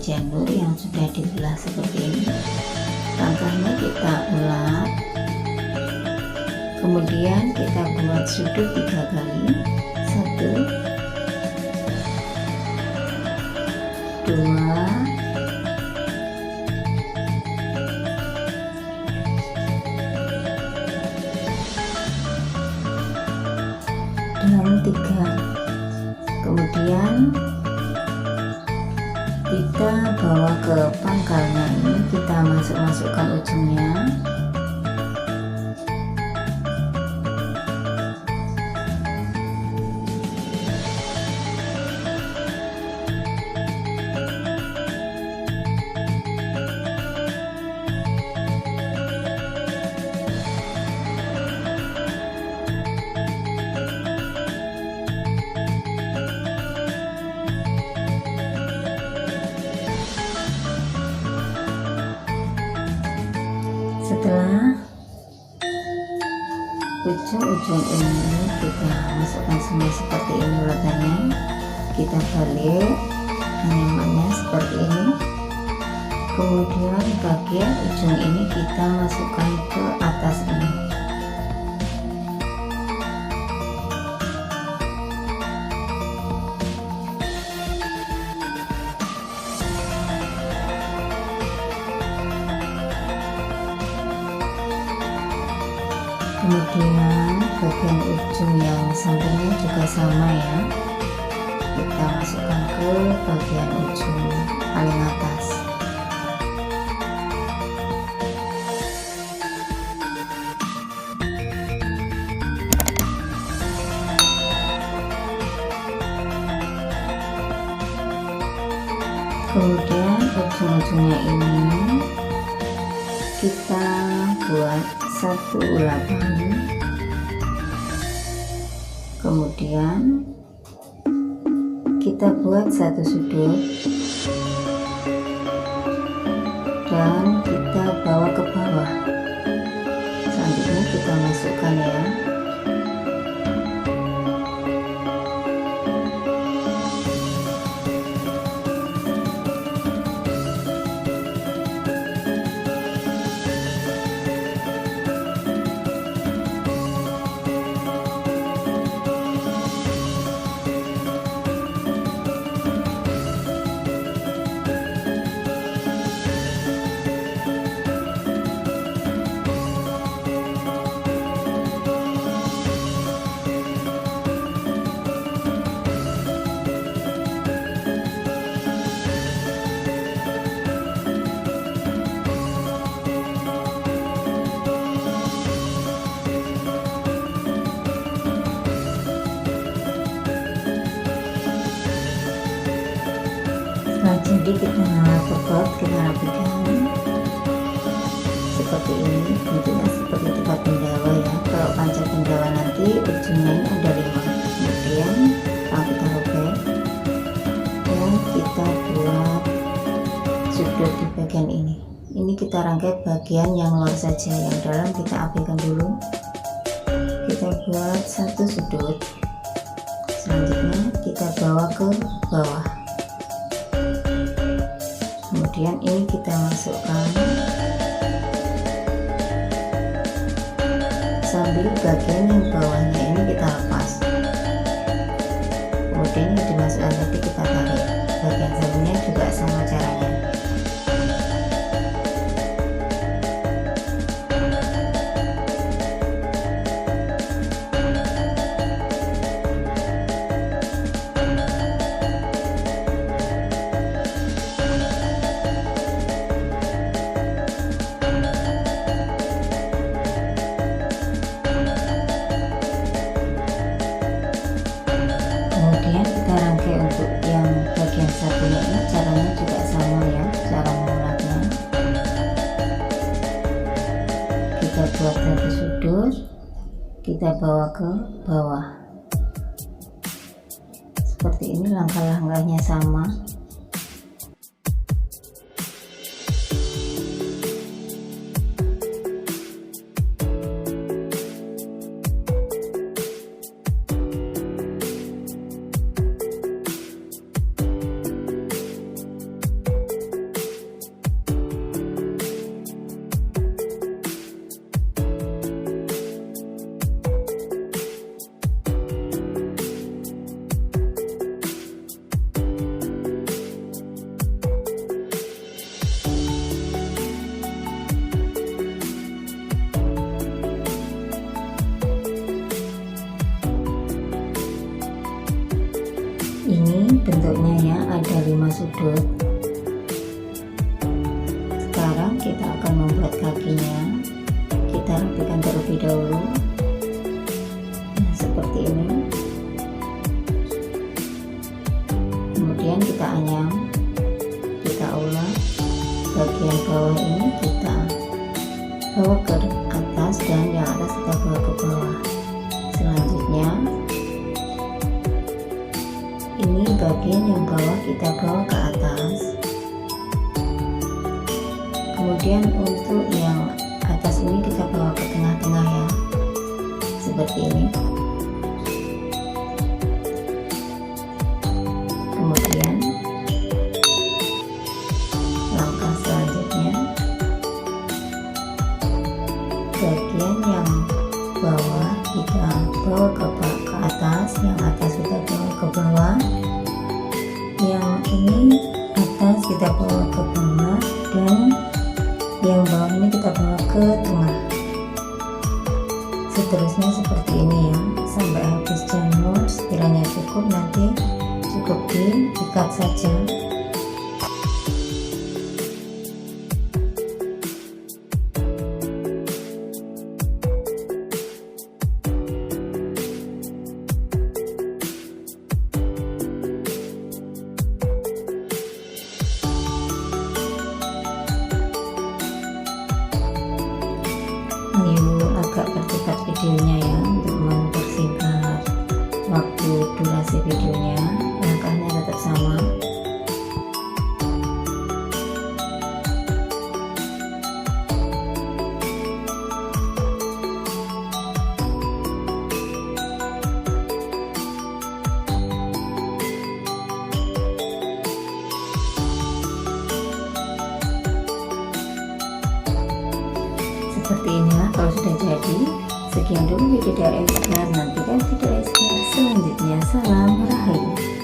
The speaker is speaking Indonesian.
cenduk yang sudah dibelah seperti ini. Langkahnya kita ulat, kemudian kita buat sudut 3 kali, 1, 2, dan 3. Kemudian kita bawa ke pangkalnya, ini kita masukkan ujungnya. Setelah ujung-ujung ini kita masukkan semua seperti ini uletannya, kita balik menyematnya seperti ini. Kemudian bagian ujung ini kita masukkan ke atas ini. Kemudian bagian ujung yang sampingnya juga sama ya, kita masukkan ke bagian ujung paling atas. Kemudian ujung-ujungnya ini kita buat 1 ulatan, kemudian kita buat 1 sudut dan kita bawa ke bawah. Selanjutnya kita masukkan ya. Jadi kita perkuat, kita rapikan seperti ini, bentuknya seperti Tipat Pandawa ya. Kalau Panca Pandawa nanti ujungnya ini ada 5, kemudian kita robek dan kita buat sudut di bagian ini. Ini kita rangkai bagian yang luar saja, yang dalam kita abaikan dulu. Kita buat 1 sudut, selanjutnya kita bawa ke bawah. Kemudian ini kita masukkan sambil bagian yang bawahnya ini kita lepas. Kemudian ini dimasukkan tadi kita tarik. Bagian sampingnya juga sama caranya. Buat 1 sudut, kita bawa ke bawah seperti ini. Langkah-langkahnya sama. 5 sudut. Sekarang kita akan membuat kakinya. Kita rapikan terlebih dahulu. Nah, seperti ini. Kemudian kita anyam, kita ulang. Bagian bawah ini kita bawa ke atas dan yang atas kita bawa ke bawah. Selanjutnya ini bagian yang bawah kita bawa ke atas. Kemudian untuk yang atas ini kita bawa ke tengah-tengah ya, seperti ini. Kemudian langkah selanjutnya, bagian yang bawah kita bawa ke atas, yang atas kita bawa ke bawah, yang ini atas kita bawa ke bawah, dan yang bawah ini kita bawa ke tengah. Seterusnya seperti ini ya, sampai habis jamur. Sekiranya cukup, nanti cukup diikat saja. Ayyu agak percepat videonya ya, untuk mempersingkat waktu durasi videonya. Langkahnya tetap sama. Seperti inilah kalau sudah jadi. Sekian dulu video dari Sekar, nantikan video Sekar selanjutnya. Salam, rahayu.